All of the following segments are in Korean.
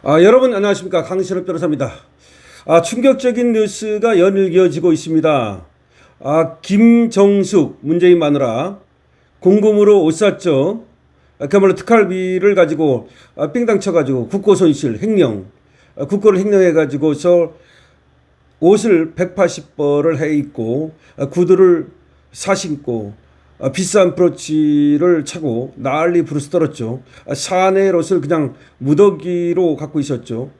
여러분 안녕하십니까, 강신업 변호사입니다. 충격적인 뉴스가 연일 이어지고 있습니다. 김정숙 문재인 마누라 공금으로 옷 샀죠. 그야말로 특활비를 가지고 삥땅 쳐가지고 국고 손실 횡령, 국고를 횡령해가지고서 옷을 180벌을 해 입고 구두를 사신고 비싼 브로치를 차고 난리 부르스 떨었죠. 샤넬 옷을 그냥 무더기로 갖고 있었죠.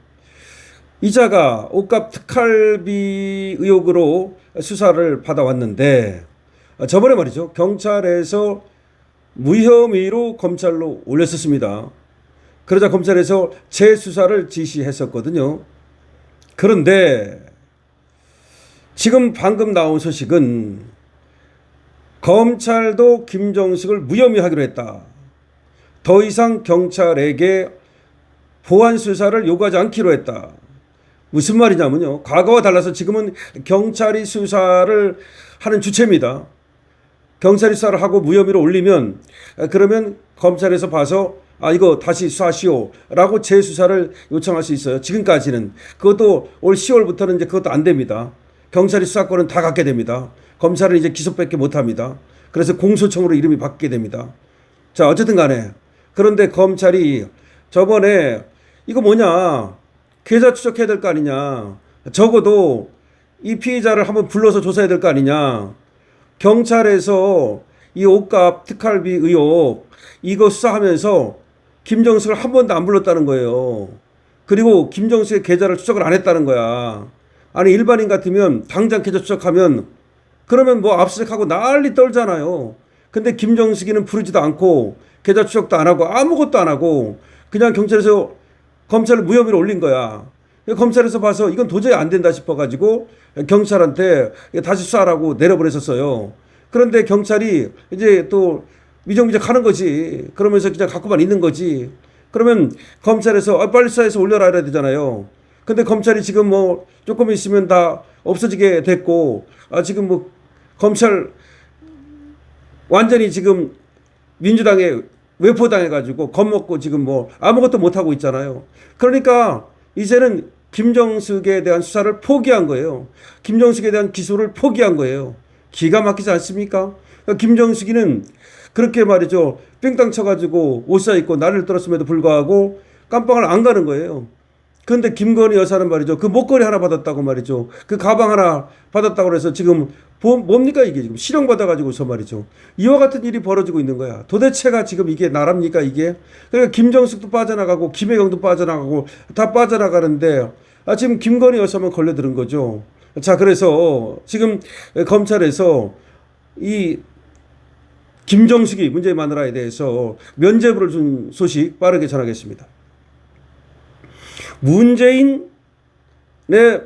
이자가 옷값 특활비 의혹으로 수사를 받아왔는데 저번에 말이죠, 경찰에서 무혐의로 검찰로 올렸었습니다. 그러자 검찰에서 재수사를 지시했었거든요. 그런데 지금 방금 나온 소식은 검찰도 김정숙을 무혐의 하기로 했다. 더 이상 경찰에게 보완 수사를 요구하지 않기로 했다. 무슨 말이냐면요, 과거와 달라서 지금은 경찰이 수사를 하는 주체입니다. 경찰이 수사를 하고 무혐의로 올리면 그러면 검찰에서 봐서 이거 다시 수사하시오 라고 재수사를 요청할 수 있어요. 지금까지는. 그것도 올 10월부터는 이제 그것도 안 됩니다. 경찰이 수사권은 다 갖게 됩니다. 검찰은 이제 기소밖에 못합니다. 그래서 공소청으로 이름이 바뀌게 됩니다. 자, 어쨌든 간에 그런데 검찰이 저번에 이거 뭐냐, 계좌 추적해야 될 거 아니냐, 적어도 이 피해자를 한번 불러서 조사해야 될 거 아니냐, 경찰에서 이 옷값 특활비 의혹 이거 수사하면서 김정숙을 한 번도 안 불렀다는 거예요. 그리고 김정숙의 계좌를 추적을 안 했다는 거야. 아니, 일반인 같으면 당장 계좌 추적하면 그러면 뭐 압수수색하고 난리 떨잖아요. 근데 김정숙이는 부르지도 않고 계좌 추적도 안 하고 아무것도 안 하고 그냥 경찰에서 검찰을 무혐의로 올린 거야. 검찰에서 봐서 이건 도저히 안 된다 싶어가지고 경찰한테 다시 수사하라고 내려보냈었어요. 그런데 경찰이 이제 또 위정위적 하는 거지. 그러면서 그냥 갖고만 있는 거지. 그러면 검찰에서 빨리 수사해서 올려라 해야 되잖아요. 근데 검찰이 지금 뭐 조금 있으면 다 없어지게 됐고, 지금 뭐 검찰 완전히 지금 민주당에 외포당해가지고 겁먹고 지금 뭐 아무것도 못하고 있잖아요. 그러니까 이제는 김정숙에 대한 수사를 포기한 거예요. 김정숙에 대한 기소를 포기한 거예요. 기가 막히지 않습니까? 김정숙이는 그렇게 말이죠, 삥땅 쳐가지고 옷 사입고 나를 떨었음에도 불구하고 깜빵을 안 가는 거예요. 그런데 김건희 여사는 말이죠, 그 목걸이 하나 받았다고 말이죠, 그 가방 하나 받았다고 해서 지금 뭡니까 이게, 지금 실형받아가지고서 말이죠, 이와 같은 일이 벌어지고 있는 거야. 도대체가 지금 이게 나랍니까 이게? 그러니까 김정숙도 빠져나가고 김혜경도 빠져나가고 다 빠져나가는데 지금 김건희 여사만 걸려드는 거죠. 자, 그래서 지금 검찰에서 이 김정숙이 문재인 마누라에 대해서 면죄부를 준 소식 빠르게 전하겠습니다. 문재인의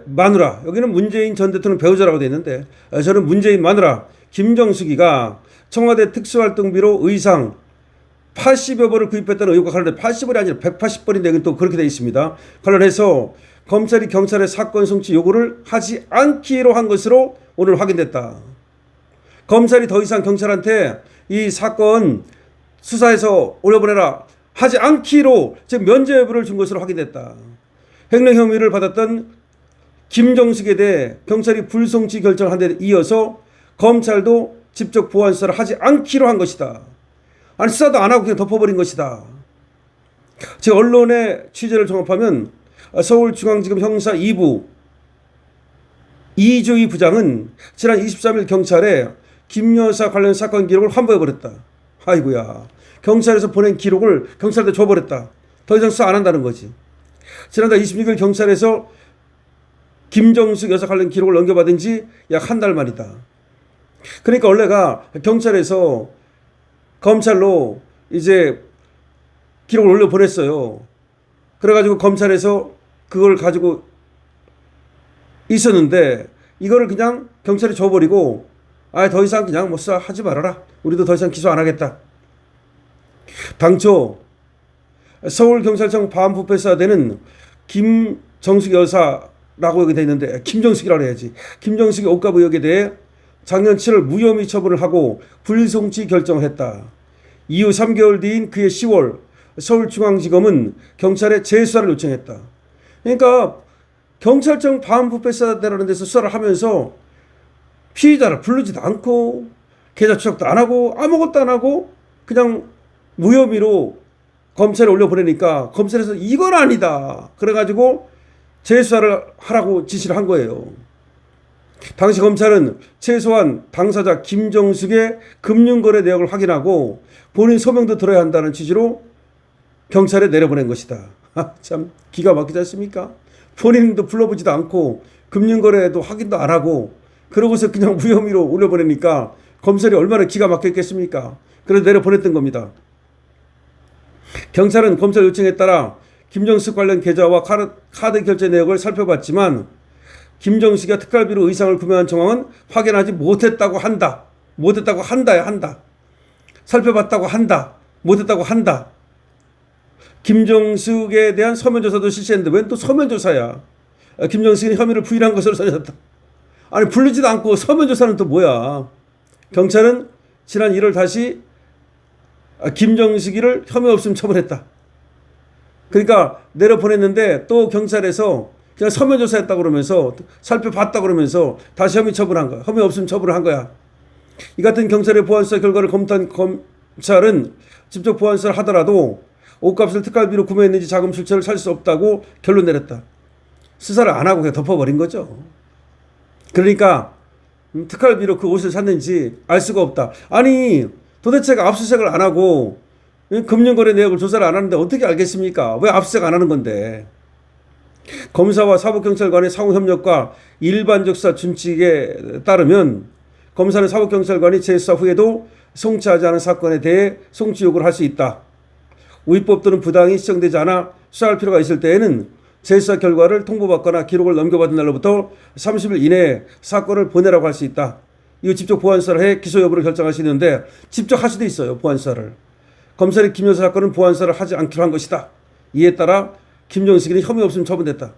마누라, 여기는 문재인 전 대통령 배우자라고 되어 있는데 저는 문재인 마누라 김정숙이가 청와대 특수활동비로 의상 80여 벌을 구입했다는 의혹과 관련해 80벌이 아니라 180벌인데 여기 또 그렇게 되어 있습니다. 관련해서 검찰이 경찰의 사건 송치 요구를 하지 않기로 한 것으로 오늘 확인됐다. 검찰이 더 이상 경찰한테 이 사건 수사해서 올려보내라 하지 않기로 지금 면죄부를 준 것으로 확인됐다. 횡령 혐의를 받았던 김정숙에 대해 경찰이 불송치 결정한 데 이어서 검찰도 직접 보완 수사를 하지 않기로 한 것이다. 아니, 수사도 안 하고 그냥 덮어버린 것이다. 제 언론의 취재를 종합하면 서울중앙지검 형사 2부 이주희 부장은 지난 23일 경찰에 김 여사 관련 사건 기록을 환불해버렸다. 아이고야, 경찰에서 보낸 기록을 경찰한테 줘버렸다. 더 이상 수사 안 한다는 거지. 지난달 26일 경찰에서 김정숙 여사 관련 기록을 넘겨받은 지 약 한 달 만이다. 그러니까 원래가 경찰에서 검찰로 이제 기록을 올려 보냈어요. 그래가지고 검찰에서 그걸 가지고 있었는데 이거를 그냥 경찰이 줘버리고 더 이상 그냥 뭐 수사하지 말아라. 우리도 더 이상 기소 안 하겠다. 당초 서울경찰청 반부패수사대는 김정숙 여사라고 여기 돼 있는데 김정숙이라고 해야지. 김정숙의 옷값 의혹에 대해 작년 7월 무혐의 처분을 하고 불송치 결정을 했다. 이후 3개월 뒤인 그해 10월 서울중앙지검은 경찰에 재수사를 요청했다. 그러니까 경찰청 반부패사대라는 데서 수사를 하면서 피의자를 부르지도 않고 계좌 추적도 안 하고 아무것도 안 하고 그냥 무혐의로 검찰에 올려보내니까 검찰에서 이건 아니다. 그래가지고 재수사를 하라고 지시를 한 거예요. 당시 검찰은 최소한 당사자 김정숙의 금융거래 내역을 확인하고 본인 소명도 들어야 한다는 취지로 경찰에 내려보낸 것이다. 참 기가 막히지 않습니까? 본인도 불러보지도 않고 금융거래도 확인도 안 하고 그러고서 그냥 무혐의로 올려보내니까 검찰이 얼마나 기가 막혔겠습니까? 그래서 내려보냈던 겁니다. 경찰은 검찰 요청에 따라 김정숙 관련 계좌와 카드 결제 내역을 살펴봤지만 김정숙이 특활비로 의상을 구매한 정황은 확인하지 못했다고 한다. 못했다고 한다야 한다. 살펴봤다고 한다. 못했다고 한다. 김정숙에 대한 서면조사도 실시했는데 웬 또 서면조사야. 김정숙이 혐의를 부인한 것으로 전해졌다. 아니 부르지도 않고 서면조사는 또 뭐야. 경찰은 지난 1월 다시 김정숙이를 혐의 없음 처벌했다. 그러니까 내려보냈는데 또 경찰에서 그냥 서면조사했다고 그러면서 살펴봤다고 그러면서 다시 혐의 처벌한 거야. 혐의 없음 처벌을 한 거야. 이 같은 경찰의 보안수사 결과를 검토한 검찰은 직접 보안수사를 하더라도 옷값을 특활비로 구매했는지 자금 출처를 찾을 수 없다고 결론 내렸다. 수사를 안 하고 그냥 덮어버린 거죠. 그러니까 특활비로 그 옷을 샀는지 알 수가 없다. 아니 도대체가 압수수색을 안 하고 금융거래 내역을 조사를 안 하는데 어떻게 알겠습니까? 왜 압수수색 안 하는 건데. 검사와 사법경찰관의 상호협력과 일반적 수사 준칙에 따르면 검사는 사법경찰관이 재수사 후에도 송치하지 않은 사건에 대해 송치 요구를 할 수 있다. 위법 또는 부당이 시정되지 않아 수사할 필요가 있을 때에는 재수사 결과를 통보받거나 기록을 넘겨받은 날로부터 30일 이내에 사건을 보내라고 할 수 있다. 이거 직접 보안수사를 해 기소 여부를 결정할 수 있는데 직접 할 수도 있어요. 보안수사를. 검찰이 김 여사 사건은 보안수사를 하지 않기로 한 것이다. 이에 따라 김정숙이는 혐의 없음 처분됐다.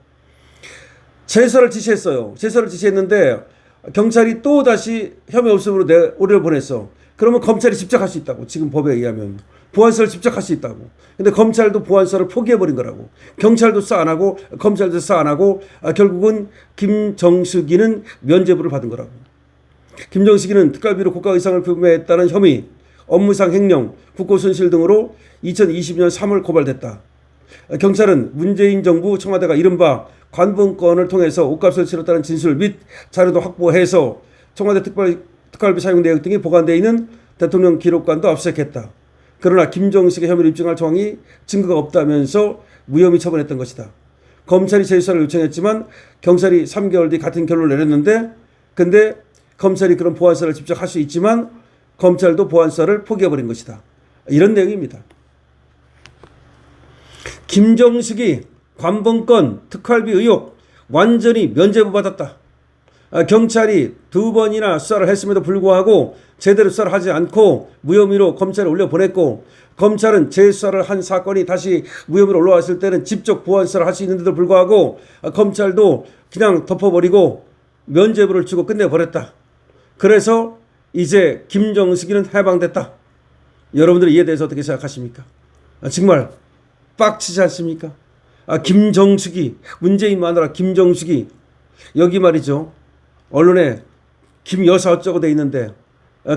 재수사를 지시했어요. 재수사를 지시했는데 경찰이 또 다시 혐의 없음으로 올려보냈어. 그러면 검찰이 직접 할 수 있다고. 지금 법에 의하면. 보안수사를 직접 할 수 있다고. 근데 검찰도 보안수사를 포기해버린 거라고. 경찰도 수사 안 하고 검찰도 수사 안 하고 결국은 김정숙이는 면죄부를 받은 거라고. 김정숙이는 특활비로 고가 의상을 구매했다는 혐의, 업무상 횡령, 국고손실 등으로 2020년 3월 고발됐다. 경찰은 문재인 정부 청와대가 이른바 관본권을 통해서 옷값을 치렀다는 진술 및 자료도 확보해서 청와대 특활비 사용 내역 등이 보관되어 있는 대통령 기록관도 압수수색했다. 그러나 김정숙의 혐의를 입증할 정황이 증거가 없다면서 무혐의 처분했던 것이다. 검찰이 재수사를 요청했지만 경찰이 3개월 뒤 같은 결론을 내렸는데 근데 검찰이 그런 보안수사를 직접 할 수 있지만 검찰도 보안수사를 포기해버린 것이다. 이런 내용입니다. 김정숙이 관본권 특활비 의혹 완전히 면죄부 받았다. 경찰이 2번이나 수사를 했음에도 불구하고 제대로 수사를 하지 않고 무혐의로 검찰에 올려보냈고 검찰은 재수사를 한 사건이 다시 무혐의로 올라왔을 때는 직접 보안수사를 할 수 있는데도 불구하고 검찰도 그냥 덮어버리고 면죄부를 주고 끝내버렸다. 그래서 이제 김정숙이는 해방됐다. 여러분들 이에 대해서 어떻게 생각하십니까? 정말 빡치지 않습니까? 김정숙이 문재인 마누라 김정숙이 여기 말이죠. 언론에 김여사 어쩌고 돼 있는데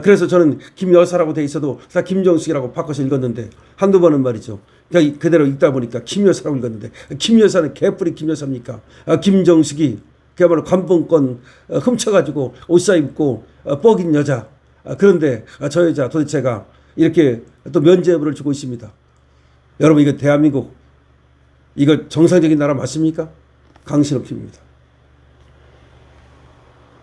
그래서 저는 김여사라고 돼 있어도 다 김정숙이라고 바꿔서 읽었는데 한두 번은 말이죠. 그냥 그대로 읽다 보니까 김여사라고 읽었는데 김여사는 개뿔이 김여사입니까? 김정숙이 그야말로 관본권 훔쳐가지고 옷 사입고 뻑인 여자. 그런데 저 여자 도대체가 이렇게 또 면죄부를 주고 있습니다. 여러분 이거 대한민국 이거 정상적인 나라 맞습니까? 강신업 TV입니다.